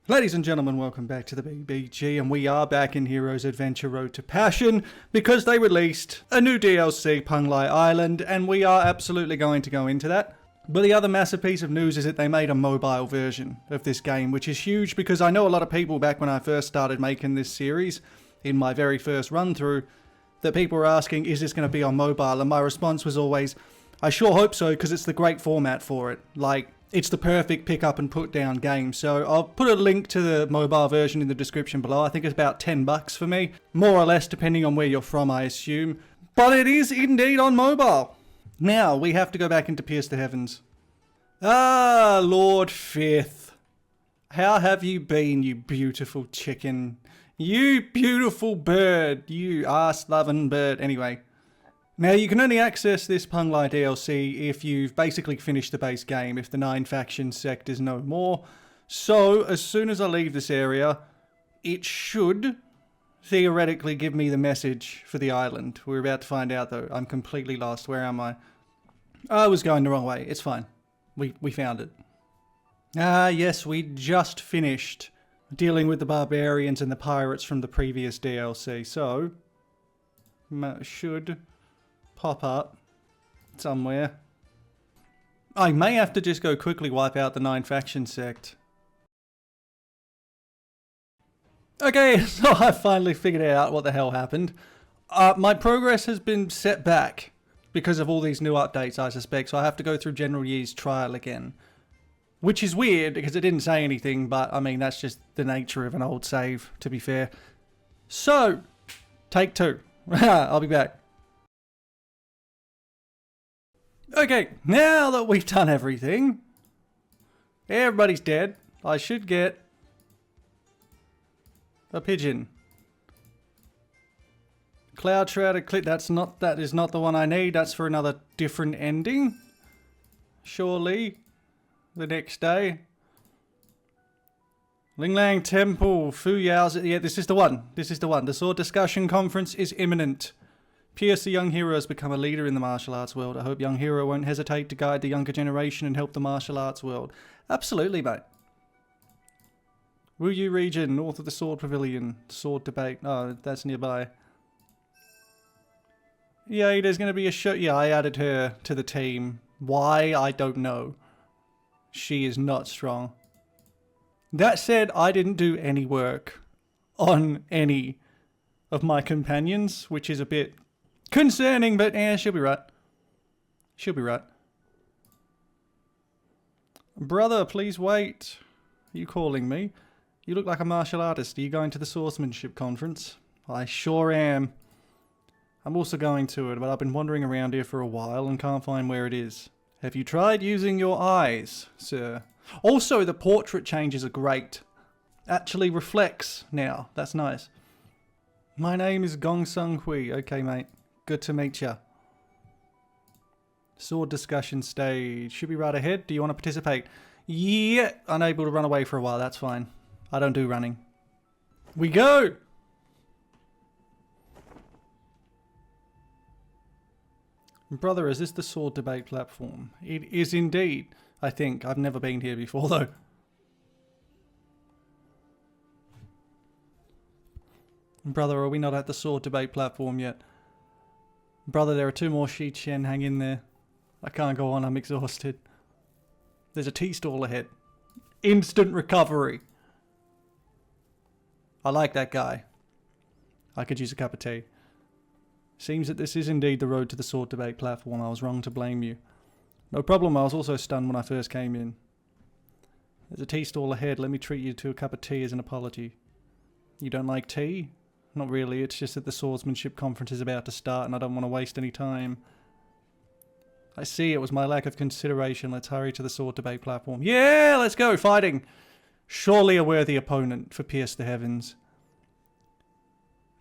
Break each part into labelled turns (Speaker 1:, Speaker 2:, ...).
Speaker 1: Ladies and gentlemen, welcome back to the BBG, and we are back in Heroes Adventure Road to Passion because they released a new DLC, Penglai Island, and we are absolutely going to go into that. But the other massive piece of news is that they made a mobile version of this game, which is huge because I know a lot of people back when I first started making this series, in my very first run through, that people were asking, is this going to be on mobile? And my response was always, I sure hope so, because it's the great format for it. Like, it's the perfect pick up and put down game. So I'll put a link to the mobile version in the description below. I think it's about $10 for me, more or less, depending on where you're from, I assume. But it is indeed on mobile. Now we have to go back into Pierce the Heavens. Ah, Lord Fifth. How have you been, you beautiful chicken? You beautiful bird. You ass-loving bird. Anyway. Now, you can only access this Penglai DLC if you've basically finished the base game, if the 9 faction sect is no more. So, as soon as I leave this area, it should theoretically give me the message for the island. We're about to find out, though. I'm completely lost. Where am I? I was going the wrong way. It's fine. We found it. Ah, yes, we just finished dealing with the barbarians and the pirates from the previous DLC. So, should pop up somewhere. I may have to just go quickly wipe out the 9 faction sect. Okay, so I finally figured out what the hell happened. My progress has been set back because of all these new updates, I suspect, so I have to go through General Yi's trial again. Which is weird, because it didn't say anything, but I mean, that's just the nature of an old save, to be fair. So, take 2. I'll be back. Okay, now that we've done everything, everybody's dead. I should get a pigeon. Cloud Shrouded Clip, that is not the one I need. That's for another different ending. Surely, the next day. Linglang Temple, Fu Yao's, yeah, this is the one. This is the one. The Sword Discussion Conference is imminent. Pierce, the young hero, has become a leader in the martial arts world. I hope young hero won't hesitate to guide the younger generation and help the martial arts world. Absolutely, mate. WUXIA region, north of the Sword Pavilion. Sword debate. Oh, that's nearby. Yay, there's going to be a show. Yeah, I added her to the team. Why? I don't know. She is not strong. That said, I didn't do any work on any of my companions, which is a bit concerning, but she'll be right. She'll be right. Brother, please wait. Are you calling me? You look like a martial artist. Are you going to the swordsmanship conference? I sure am. I'm also going to it, but I've been wandering around here for a while and can't find where it is. Have you tried using your eyes, sir? Also, the portrait changes are great. Actually reflects now. That's nice. My name is Gongsun Hui. Okay, mate. Good to meet ya. Sword discussion stage. Should be right ahead. Do you want to participate? Yeah. Unable to run away for a while. That's fine. I don't do running. We go! Brother, is this the sword debate platform? It is indeed. I think. I've never been here before, though. Brother, are we not at the sword debate platform yet? Brother, there are 2 more Shi Chen. Hang in there. I can't go on. I'm exhausted. There's a tea stall ahead. Instant recovery. I like that guy. I could use a cup of tea. Seems that this is indeed the road to the sword debate platform. I was wrong to blame you. No problem. I was also stunned when I first came in. There's a tea stall ahead. Let me treat you to a cup of tea as an apology. You don't like tea? Not really, it's just that the swordsmanship conference is about to start and I don't want to waste any time. I see, it was my lack of consideration. Let's hurry to the sword debate platform. Yeah, let's go, fighting! Surely a worthy opponent for Pierce the Heavens.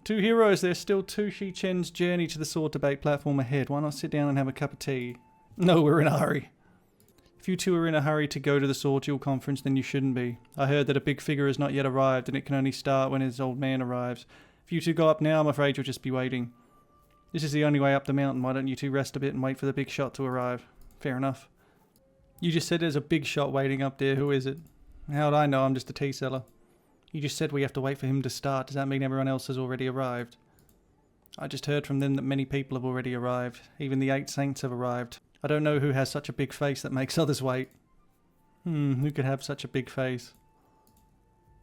Speaker 1: 2 heroes, there's still 2 Shi Chen's journey to the sword debate platform ahead. Why not sit down and have a cup of tea? No, we're in a hurry. If you 2 are in a hurry to go to the sword duel conference, then you shouldn't be. I heard that a big figure has not yet arrived and it can only start when his old man arrives. If you 2 go up now, I'm afraid you'll just be waiting. This is the only way up the mountain. Why don't you 2 rest a bit and wait for the big shot to arrive? Fair enough. You just said there's a big shot waiting up there. Who is it? How'd I know? I'm just a tea seller. You just said we have to wait for him to start. Does that mean everyone else has already arrived? I just heard from them that many people have already arrived. Even the 8 saints have arrived. I don't know who has such a big face that makes others wait. Who could have such a big face?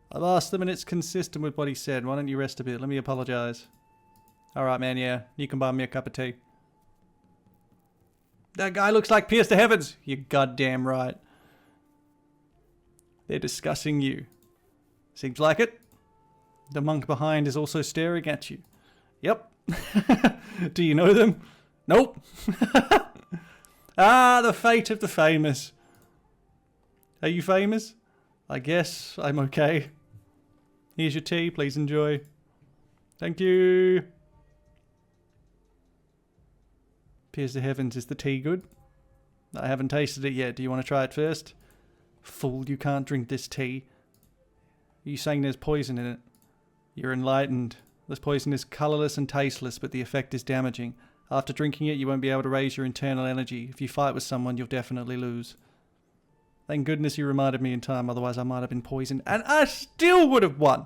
Speaker 1: I've asked them and it's consistent with what he said. Why don't you rest a bit? Let me apologise. Alright, man, yeah. You can buy me a cup of tea. That guy looks like Pierce to Heavens! You're goddamn right. They're discussing you. Seems like it. The monk behind is also staring at you. Yep. Do you know them? Nope. Ah, the fate of the famous. Are you famous? I guess I'm okay. Here's your tea, please enjoy. Thank you. Appears to Heavens, is the tea good? I haven't tasted it yet. Do you want to try it first? Fool, you can't drink this tea. Are you saying there's poison in it? You're enlightened. This poison is colourless and tasteless, but the effect is damaging. After drinking it, you won't be able to raise your internal energy. If you fight with someone, you'll definitely lose. Thank goodness you reminded me in time, otherwise I might have been poisoned, and I still would have won!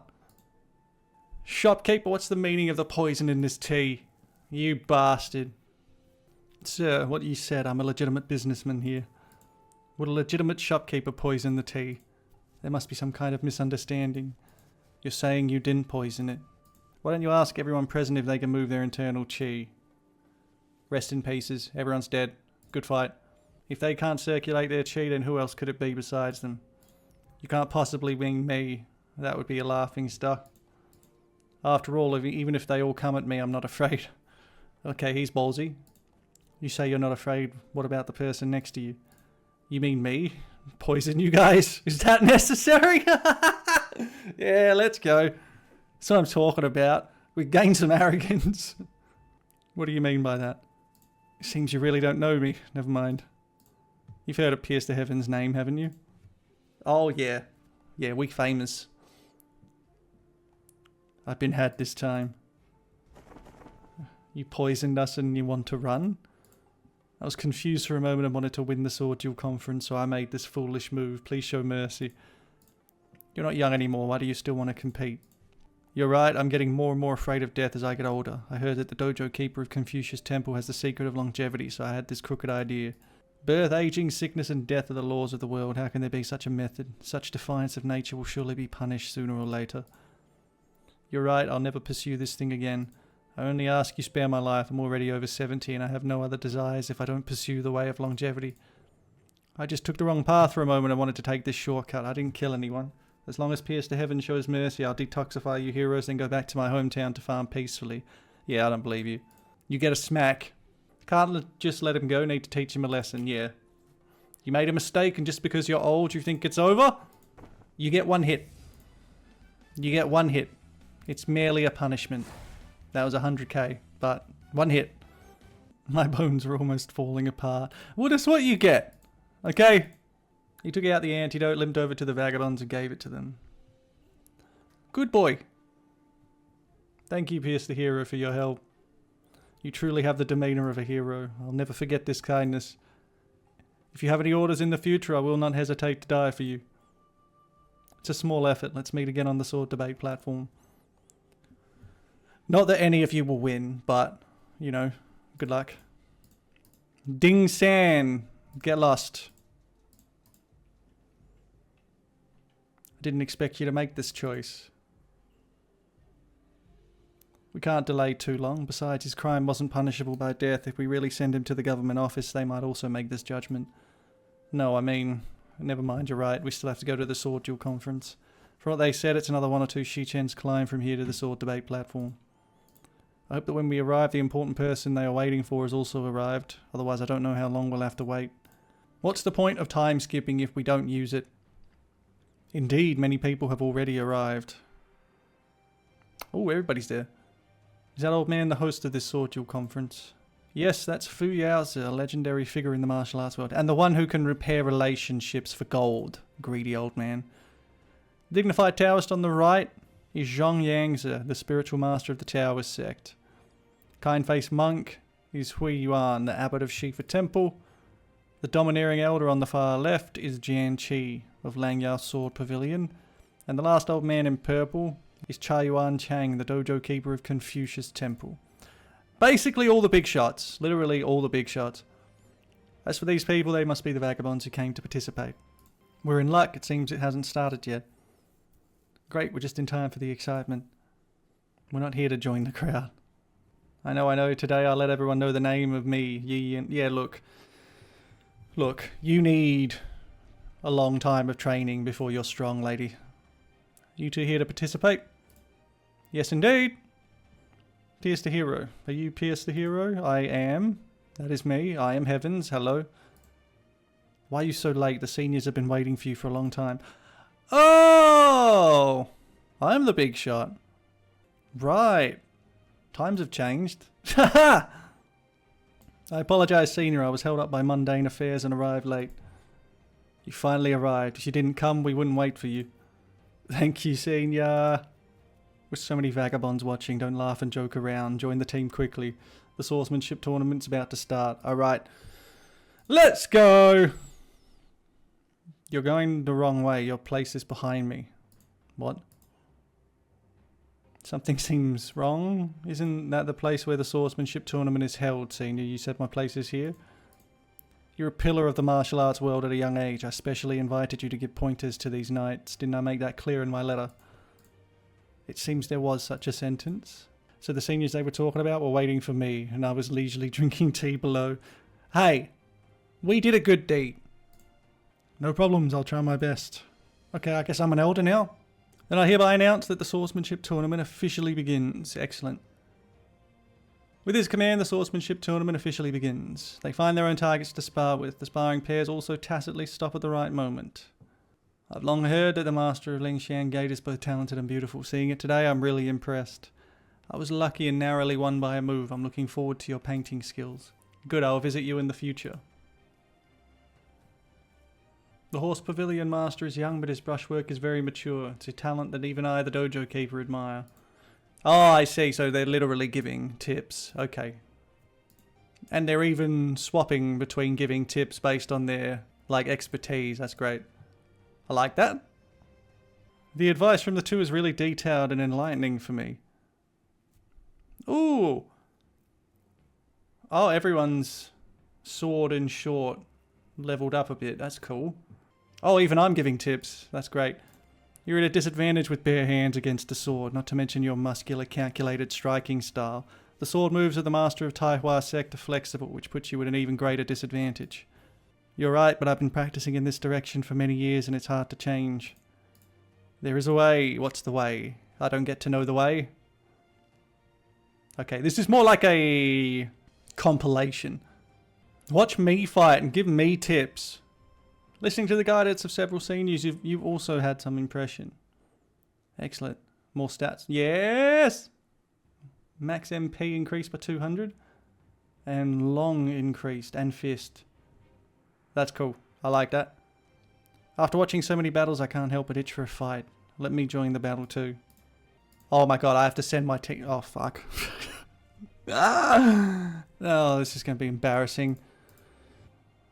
Speaker 1: Shopkeeper, what's the meaning of the poison in this tea? You bastard. Sir, what you said, I'm a legitimate businessman here. Would a legitimate shopkeeper poison the tea? There must be some kind of misunderstanding. You're saying you didn't poison it. Why don't you ask everyone present if they can move their internal chi? Rest in pieces. Everyone's dead. Good fight. If they can't circulate their chi, then who else could it be besides them? You can't possibly wing me. That would be a laughing stock. After all, even if they all come at me, I'm not afraid. Okay, he's ballsy. You say you're not afraid. What about the person next to you? You mean me? Poison you guys? Is that necessary? Yeah, let's go. That's what I'm talking about. We gained some arrogance. What do you mean by that? Seems you really don't know me. Never mind. You've heard of Pierce to Heaven's name, haven't you? Oh, yeah. Yeah, we famous. I've been had this time. You poisoned us and you want to run? I was confused for a moment and wanted to win the sword duel conference, so I made this foolish move. Please show mercy. You're not young anymore. Why do you still want to compete? You're right. I'm getting more and more afraid of death as I get older. I heard that the dojo keeper of Confucius Temple has the secret of longevity, so I had this crooked idea. Birth, aging, sickness, and death are the laws of the world. How can there be such a method? Such defiance of nature will surely be punished sooner or later. You're right. I'll never pursue this thing again. I only ask you spare my life. I'm already over 70 and I have no other desires if I don't pursue the way of longevity. I just took the wrong path for a moment and wanted to take this shortcut. I didn't kill anyone. As long as Pierce to Heaven shows mercy, I'll detoxify you heroes and go back to my hometown to farm peacefully. Yeah, I don't believe you. You get a smack. Can't just let him go, need to teach him a lesson, yeah. You made a mistake and just because you're old you think it's over? You get one hit. You get one hit. It's merely a punishment. That was 100k, but one hit. My bones are almost falling apart. Well, that's what you get. Okay? He took out the antidote, limped over to the vagabonds and gave it to them. Good boy. Thank you, Pierce the Hero, for your help. You truly have the demeanor of a hero. I'll never forget this kindness. If you have any orders in the future, I will not hesitate to die for you. It's a small effort. Let's meet again on the sword debate platform. Not that any of you will win, but, you know, good luck. Ding San, get lost. I didn't expect you to make this choice. We can't delay too long. Besides, his crime wasn't punishable by death. If we really send him to the government office, they might also make this judgment. No, I mean, never mind, you're right. We still have to go to the sword duel conference. From what they said, it's another 1 or 2 Shichens climb from here to the sword debate platform. I hope that when we arrive, the important person they are waiting for has also arrived. Otherwise, I don't know how long we'll have to wait. What's the point of time skipping if we don't use it? Indeed, many people have already arrived. Oh, everybody's there. Is that old man the host of this sword duel conference? Yes, that's Fu Yaozi, a legendary figure in the martial arts world. And the one who can repair relationships for gold. Greedy old man. Dignified Taoist on the right is Zhong Yangzi, the spiritual master of the Taoist sect. Kind-faced monk is Hui Yuan, the abbot of Shifa Temple. The domineering elder on the far left is Jian Qi of Langyao Sword Pavilion. And the last old man in purple is Yuan Chang, the dojo keeper of Confucius Temple. Basically all the big shots. Literally all the big shots. As for these people, they must be the vagabonds who came to participate. We're in luck. It seems it hasn't started yet. Great, we're just in time for the excitement. We're not here to join the crowd. I know. Today I'll let everyone know the name of me, Yi, and yeah, look. Look, you need a long time of training before you're strong, lady. You two here to participate? Yes, indeed. Pierce the Hero. Are you Pierce the Hero? I am. That is me. I am Heavens. Hello. Why are you so late? The seniors have been waiting for you for a long time. Oh! I'm the big shot. Right. Times have changed. Haha! I apologize, Senior. I was held up by mundane affairs and arrived late. You finally arrived. If you didn't come, we wouldn't wait for you. Thank you, Senior. With so many vagabonds watching, don't laugh and joke around. Join the team quickly. The swordsmanship tournament's about to start. Alright. Let's go! You're going the wrong way. Your place is behind me. What? Something seems wrong. Isn't that the place where the swordsmanship tournament is held, Senior? You said my place is here? You're a pillar of the martial arts world at a young age. I specially invited you to give pointers to these knights. Didn't I make that clear in my letter? It seems there was such a sentence. So the seniors they were talking about were waiting for me, and I was leisurely drinking tea below. Hey, we did a good deed. No problems, I'll try my best. Okay, I guess I'm an elder now. Then I hereby announce that the swordsmanship tournament officially begins. Excellent. With his command, the swordsmanship tournament officially begins. They find their own targets to spar with. The sparring pairs also tacitly stop at the right moment. I've long heard that the master of Lingshan Gate is both talented and beautiful. Seeing it today, I'm really impressed. I was lucky and narrowly won by a move. I'm looking forward to your painting skills. Good, I'll visit you in the future. The horse pavilion master is young, but his brushwork is very mature. It's a talent that even I, the dojo keeper, admire. Oh, I see. So they're literally giving tips. Okay. And they're even swapping between giving tips based on their, like, expertise. That's great. I like that. The advice from the two is really detailed and enlightening for me. Ooh. Oh, everyone's sword and short leveled up a bit. That's cool. Oh, even I'm giving tips. That's great. You're at a disadvantage with bare hands against a sword, not to mention your muscular, calculated striking style. The sword moves of the master of Taihua sect are flexible, which puts you at an even greater disadvantage. You're right, but I've been practicing in this direction for many years and it's hard to change. There is a way. What's the way? I don't get to know the way. Okay, this is more like a compilation. Watch me fight and give me tips. Listening to the guidance of several seniors, you've also had some impression. Excellent. More stats. Yes! Max MP increased by 200. And long increased. And fist. That's cool. I like that. After watching so many battles, I can't help but itch for a fight. Let me join the battle too. Oh my god, I have to send my team. Oh fuck. Ah! Oh, this is going to be embarrassing.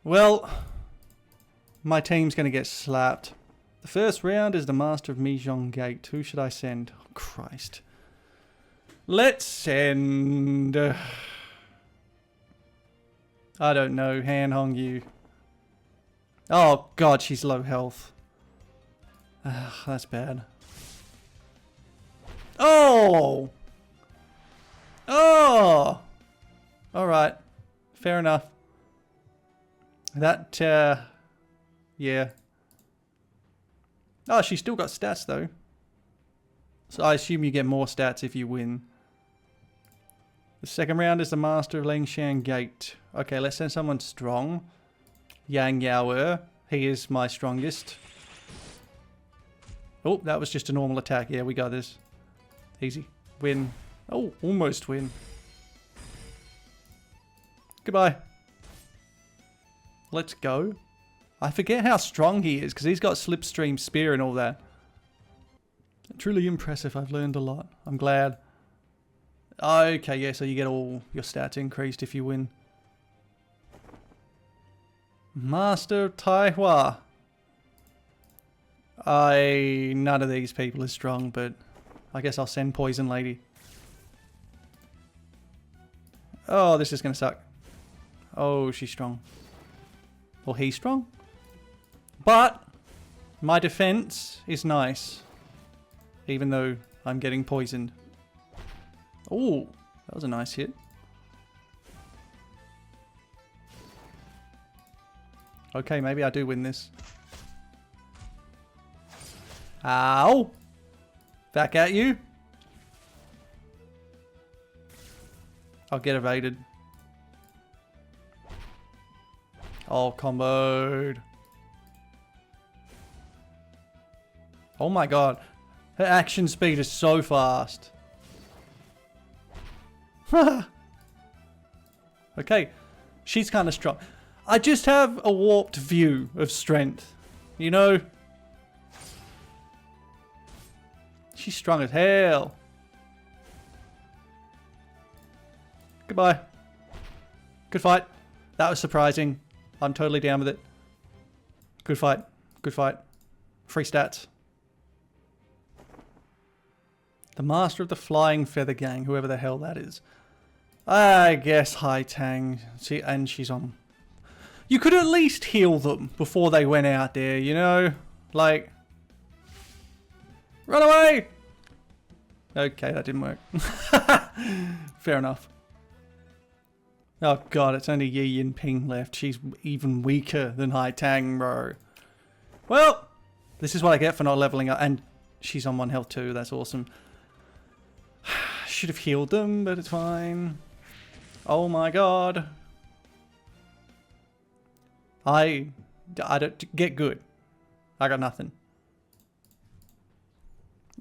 Speaker 1: Well, my team's going to get slapped. The first round is the Master of Mijong Gate. Who should I send? Oh, Christ. Let's send... I don't know. Han Hong Yu. Oh, God, she's low health. That's bad. Oh! Oh! Alright. Fair enough. That, yeah. Oh, she's still got stats, though. So I assume you get more stats if you win. The second round is the Master of Lingshan Gate. Okay, let's send someone strong. Yang Yaoer. He is my strongest. Oh, that was just a normal attack. Yeah, we got this. Easy. Win. Oh, almost win. Goodbye. Let's go. I forget how strong he is because he's got slipstream spear and all that. Truly impressive. I've learned a lot. I'm glad. Okay, yeah, so you get all your stats increased if you win. Master of Taihua. None of these people is strong, but I guess I'll send Poison Lady. Oh, this is gonna suck. Oh, she's strong. Or he's strong? But my defense is nice. Even though I'm getting poisoned. Oh, that was a nice hit. Okay, maybe I do win this. Ow! Back at you. I'll get evaded. Oh, comboed. Oh my god. Her action speed is so fast. Okay. She's kind of strong. I just have a warped view of strength. You know? She's strong as hell. Goodbye. Good fight. That was surprising. I'm totally down with it. Good fight. Good fight. Free stats. The Master of the Flying Feather Gang, whoever the hell that is. I guess Hai Tang. And she's on. You could at least heal them before they went out there, you know? Like... Run away! Okay, that didn't work. Fair enough. Oh god, it's only Yi and Ping left. She's even weaker than Hai Tang, bro. Well, this is what I get for not leveling up. And she's on 1 health too, that's awesome. Should have healed them, but it's fine. Oh my god. I don't get good. I got nothing.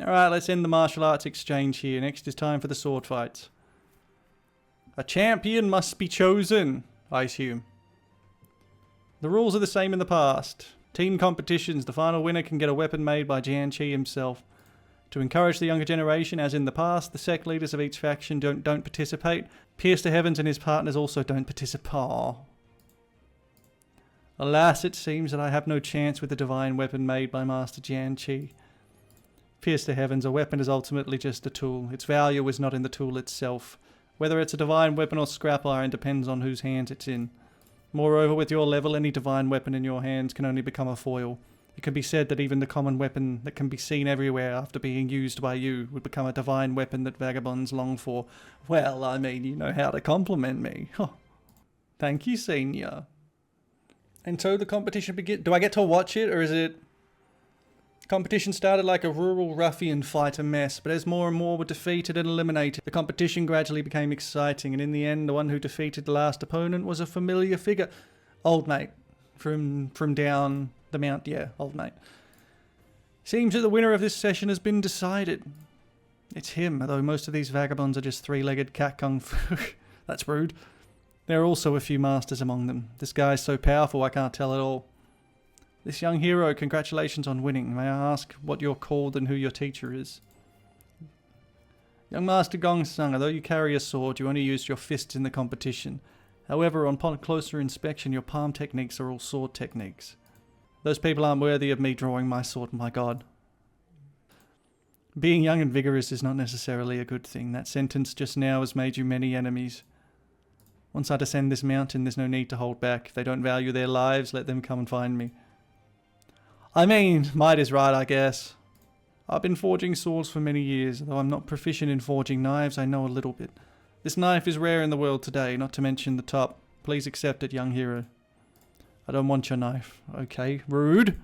Speaker 1: Alright, let's end the martial arts exchange here. Next is time for the sword fights. A champion must be chosen, I assume. The rules are the same in the past. Team competitions, the final winner can get a weapon made by Jian Qi himself. To encourage the younger generation, as in the past, the sect leaders of each faction don't participate. Pierce to Heavens and his partners also don't participate. Alas, it seems that I have no chance with the divine weapon made by Master Jian Qi. Pierce to Heavens, a weapon is ultimately just a tool. Its value is not in the tool itself. Whether it's a divine weapon or scrap iron depends on whose hands it's in. Moreover, with your level, any divine weapon in your hands can only become a foil. It can be said that even the common weapon that can be seen everywhere after being used by you would become a divine weapon that vagabonds long for. Well, I mean, you know how to compliment me. Thank you, senior. And so the competition begins. Do I get to watch it, or is it... Competition started like a rural ruffian fighter mess, but as more and more were defeated and eliminated, the competition gradually became exciting, and in the end, the one who defeated the last opponent was a familiar figure. Old mate. From down the mount, yeah, old mate. Seems that the winner of this session has been decided. It's him, although most of these vagabonds are just three-legged cat kung fu. That's rude. There are also a few masters among them. This guy's so powerful I can't tell at all. This young hero, congratulations on winning. May I ask what you're called and who your teacher is? Young Master Gongsun, although you carry a sword, you only used your fists in the competition. However, upon closer inspection, your palm techniques are all sword techniques. Those people aren't worthy of me drawing my sword, my god. Being young and vigorous is not necessarily a good thing. That sentence just now has made you many enemies. Once I descend this mountain, there's no need to hold back. If they don't value their lives, let them come and find me. I mean, might is right, I guess. I've been forging swords for many years. Though I'm not proficient in forging knives, I know a little bit. This knife is rare in the world today, not to mention the top. Please accept it, young hero. I don't want your knife. Okay, rude.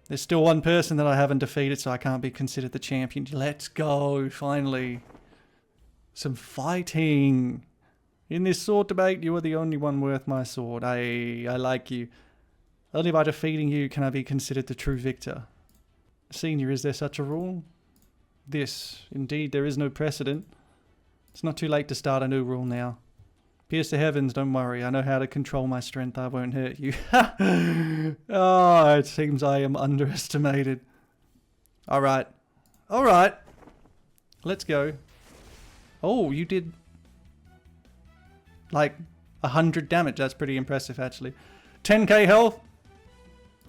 Speaker 1: There's still one person that I haven't defeated, so I can't be considered the champion. Let's go, finally. Some fighting. In this sword debate, you are the only one worth my sword. I like you. Only by defeating you can I be considered the true victor. Senior, is there such a rule? Indeed, there is no precedent. It's not too late to start a new rule now. Pierce the heavens, don't worry. I know how to control my strength. I won't hurt you. Oh, it seems I am underestimated. Alright. Alright. Let's go. Oh, you did... like 100 damage. That's pretty impressive, actually. 10k health.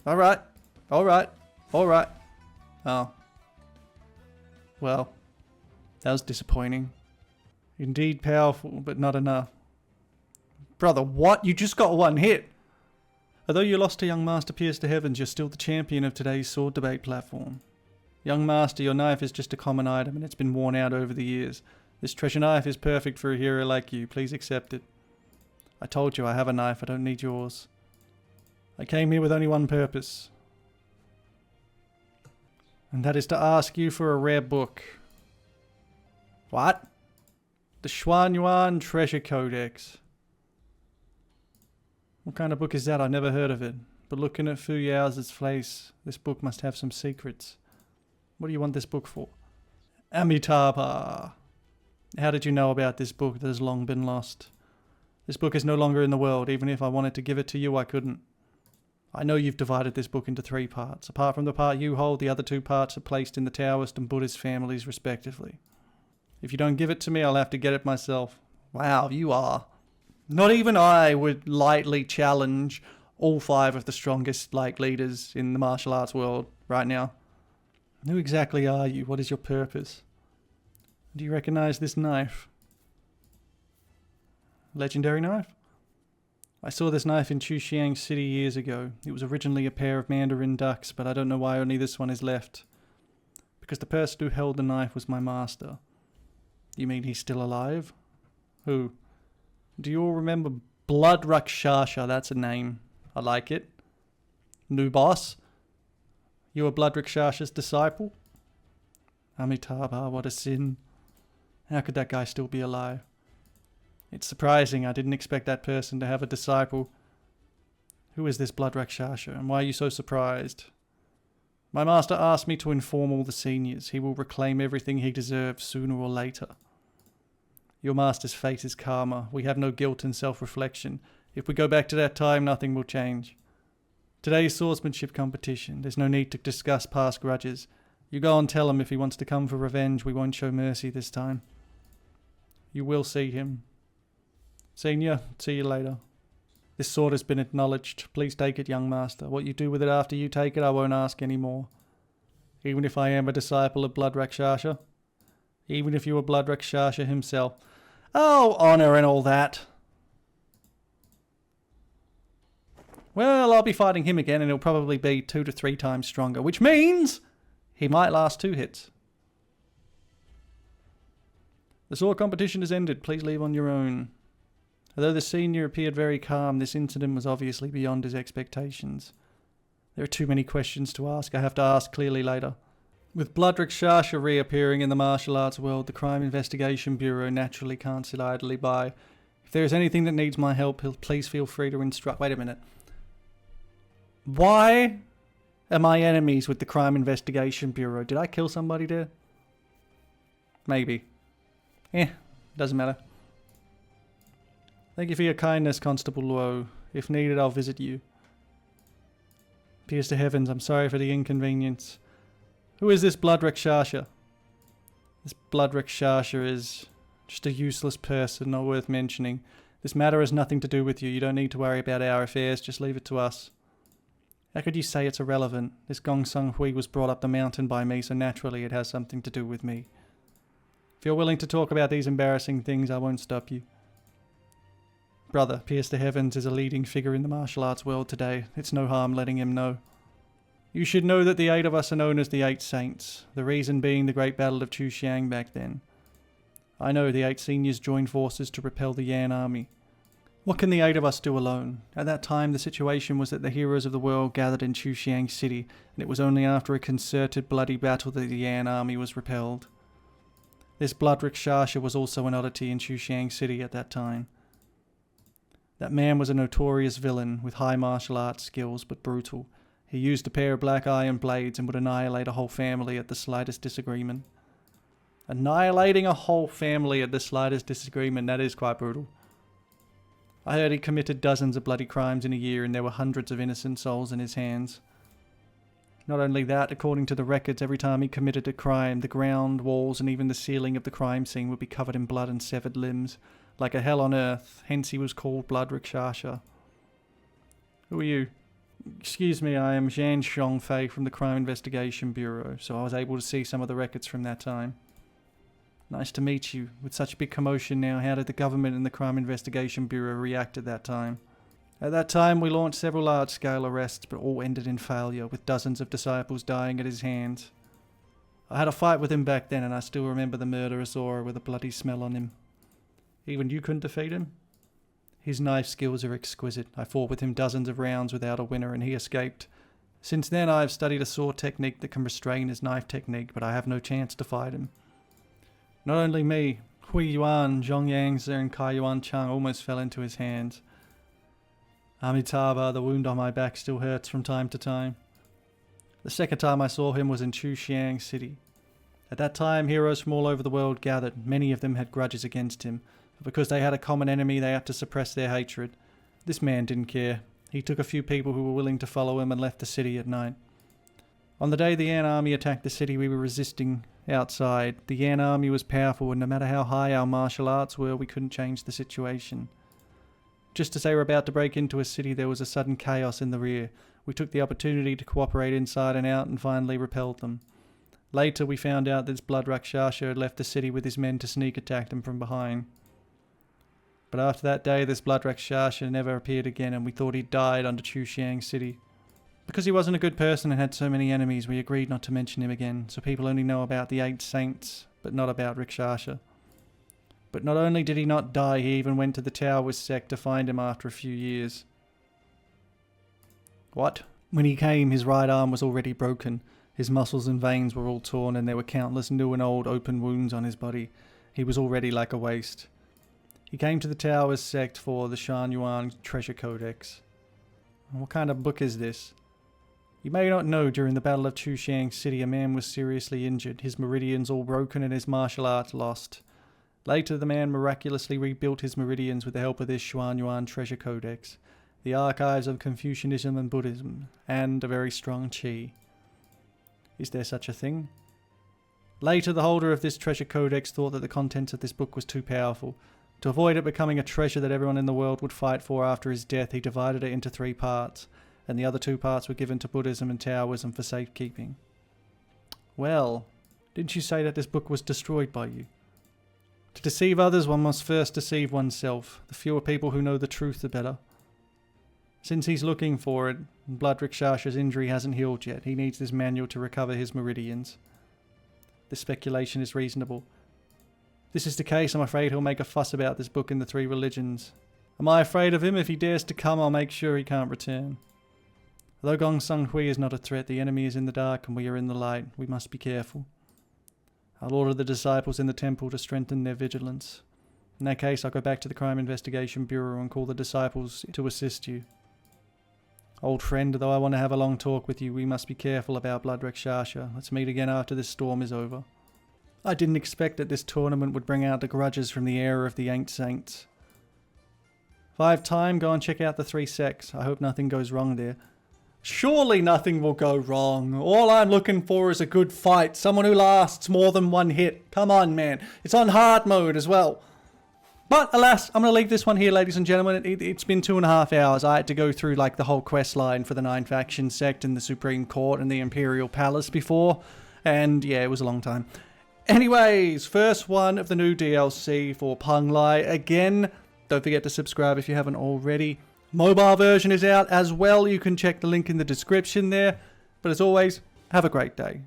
Speaker 1: Alright. Alright. Alright. Oh. Well. That was disappointing. Indeed powerful, but not enough. Brother, what? You just got one hit! Although you lost to young Master Pierce to Heavens, you're still the champion of today's sword debate platform. Young Master, your knife is just a common item and it's been worn out over the years. This treasure knife is perfect for a hero like you. Please accept it. I told you I have a knife, I don't need yours. I came here with only one purpose. And that is to ask you for a rare book. What? The Xuanyuan Treasure Codex. What kind of book is that? I've never heard of it. But looking at Fu Yao's face, this book must have some secrets. What do you want this book for? Amitabha. How did you know about this book that has long been lost? This book is no longer in the world. Even if I wanted to give it to you, I couldn't. I know you've divided this book into 3 parts. Apart from the part you hold, the other 2 parts are placed in the Taoist and Buddhist families, respectively. If you don't give it to me, I'll have to get it myself. Wow, you are. Not even I would lightly challenge all 5 of the strongest, leaders in the martial arts world right now. Who exactly are you? What is your purpose? Do you recognize this knife? Legendary knife? I saw this knife in Chuxiang City years ago. It was originally a pair of mandarin ducks, but I don't know why only this one is left. Because the person who held the knife was my master. You mean he's still alive? Who? Do you all remember Blood Rakshasa? That's a name. I like it. New boss? You are Blood Rakshasa's disciple? Amitabha, what a sin. How could that guy still be alive? It's surprising. I didn't expect that person to have a disciple. Who is this Blood Rakshasa, and why are you so surprised? My master asked me to inform all the seniors. He will reclaim everything he deserves sooner or later. Your master's fate is karma. We have no guilt and self-reflection. If we go back to that time, nothing will change. Today's swordsmanship competition. There's no need to discuss past grudges. You go and tell him if he wants to come for revenge, we won't show mercy this time. You will see him. Senior, see you later. This sword has been acknowledged. Please take it, young master. What you do with it after you take it, I won't ask any more. Even if I am a disciple of Blood Rakshasa. Even if you were Blood Rakshasa himself. Oh, honor and all that. Well, I'll be fighting him again and he'll probably be 2 to 3 times stronger, which means he might last 2 hits. The sword competition has ended. Please leave on your own. Although the senior appeared very calm, this incident was obviously beyond his expectations. There are too many questions to ask. I have to ask clearly later. With Blood Rakshasa reappearing in the martial arts world, the Crime Investigation Bureau naturally can't sit idly by. If there is anything that needs my help, please feel free to instruct. Wait a minute. Why am I enemies with the Crime Investigation Bureau? Did I kill somebody there? Maybe. Doesn't matter. Thank you for your kindness, Constable Luo. If needed, I'll visit you. Pierce to heavens, I'm sorry for the inconvenience. Who is this Blood Rakshasa? This Blood Rakshasa is just a useless person, not worth mentioning. This matter has nothing to do with you. You don't need to worry about our affairs. Just leave it to us. How could you say it's irrelevant? This Gongsun Hui was brought up the mountain by me, so naturally it has something to do with me. If you're willing to talk about these embarrassing things, I won't stop you. Brother, Pierce to Heavens is a leading figure in the martial arts world today. It's no harm letting him know. You should know that the 8 of us are known as the 8 Saints, the reason being the Great Battle of Chuxiang back then. I know the 8 seniors joined forces to repel the Yan army. What can the 8 of us do alone? At that time, the situation was that the heroes of the world gathered in Chuxiang City, and it was only after a concerted bloody battle that the Yan army was repelled. This Blood Rakshasa was also an oddity in Chuxiang City at that time. That man was a notorious villain with high martial arts skills, but brutal. He used a pair of black iron blades and would annihilate a whole family at the slightest disagreement. Annihilating a whole family at the slightest disagreement, that is quite brutal. I heard he committed dozens of bloody crimes in a year and there were hundreds of innocent souls in his hands. Not only that, according to the records, every time he committed a crime, the ground, walls and even the ceiling of the crime scene would be covered in blood and severed limbs. Like a hell on earth, hence he was called Blood Rakshasa. Who are you? Excuse me, I am Zhan Zhongfei from the Crime Investigation Bureau, so I was able to see some of the records from that time. Nice to meet you. With such a big commotion now, how did the government and the Crime Investigation Bureau react at that time? At that time, we launched several large-scale arrests, but all ended in failure, with dozens of disciples dying at his hands. I had a fight with him back then, and I still remember the murderous aura with a bloody smell on him. Even you couldn't defeat him? His knife skills are exquisite. I fought with him dozens of rounds without a winner, and he escaped. Since then, I have studied a sword technique that can restrain his knife technique, but I have no chance to fight him. Not only me, Hui Yuan, Zhong Yangzi, and Kai Yuan Chang almost fell into his hands. Amitabha, the wound on my back still hurts from time to time. The second time I saw him was in Chuxiang City. At that time, heroes from all over the world gathered. Many of them had grudges against him, but because they had a common enemy, they had to suppress their hatred. This man didn't care. He took a few people who were willing to follow him and left the city at night. On the day the Yan army attacked the city, we were resisting outside. The Yan army was powerful, and no matter how high our martial arts were, we couldn't change the situation. Just as they were about to break into a city, there was a sudden chaos in the rear. We took the opportunity to cooperate inside and out and finally repelled them. Later, we found out that this Blood Rakshasa had left the city with his men to sneak attack them from behind. But after that day, this Blood Rakshasa never appeared again, and we thought he'd died under Chuxiang City. Because he wasn't a good person and had so many enemies, we agreed not to mention him again, so people only know about the 8 saints, but not about Rakshasa. But not only did he not die, he even went to the Taoist sect to find him after a few years. What? When he came, his right arm was already broken. His muscles and veins were all torn, and there were countless new and old open wounds on his body. He was already like a waste. He came to the Taoist sect for the Shan Yuan Treasure Codex. What kind of book is this? You may not know, during the Battle of Chuxiang City, a man was seriously injured, his meridians all broken and his martial arts lost. Later, the man miraculously rebuilt his meridians with the help of this Shan Yuan Treasure Codex, the archives of Confucianism and Buddhism, and a very strong qi. Is there such a thing? Later, the holder of this treasure codex thought that the contents of this book was too powerful. To avoid it becoming a treasure that everyone in the world would fight for after his death, he divided it into 3 parts, and the other 2 parts were given to Buddhism and Taoism for safekeeping. Well, didn't you say that this book was destroyed by you? To deceive others, one must first deceive oneself. The fewer people who know the truth, the better. Since he's looking for it, and Blood Rakshasa's injury hasn't healed yet, he needs this manual to recover his meridians. This speculation is reasonable. If this is the case, I'm afraid he'll make a fuss about this book in the 3 religions. Am I afraid of him? If he dares to come, I'll make sure he can't return. Although Gongsun Hui is not a threat, the enemy is in the dark and we are in the light. We must be careful. I'll order the disciples in the temple to strengthen their vigilance. In that case, I'll go back to the Crime Investigation Bureau and call the disciples to assist you. Old friend, though I want to have a long talk with you, we must be careful about Blood Rakshasa. Let's meet again after this storm is over. I didn't expect that this tournament would bring out the grudges from the era of the 8 saints. If I have time, go and check out the 3 sects. I hope nothing goes wrong there. Surely nothing will go wrong. All I'm looking for is a good fight. Someone who lasts more than 1 hit. Come on, man. It's on hard mode as well. But alas, I'm going to leave this one here, ladies and gentlemen. It's been 2.5 hours. I had to go through like the whole quest line for the 9 faction sect and the Supreme Court and the Imperial Palace before. And yeah, it was a long time. Anyways, first one of the new DLC for Penglai. Again, don't forget to subscribe if you haven't already. Mobile version is out as well. You can check the link in the description there. But as always, have a great day.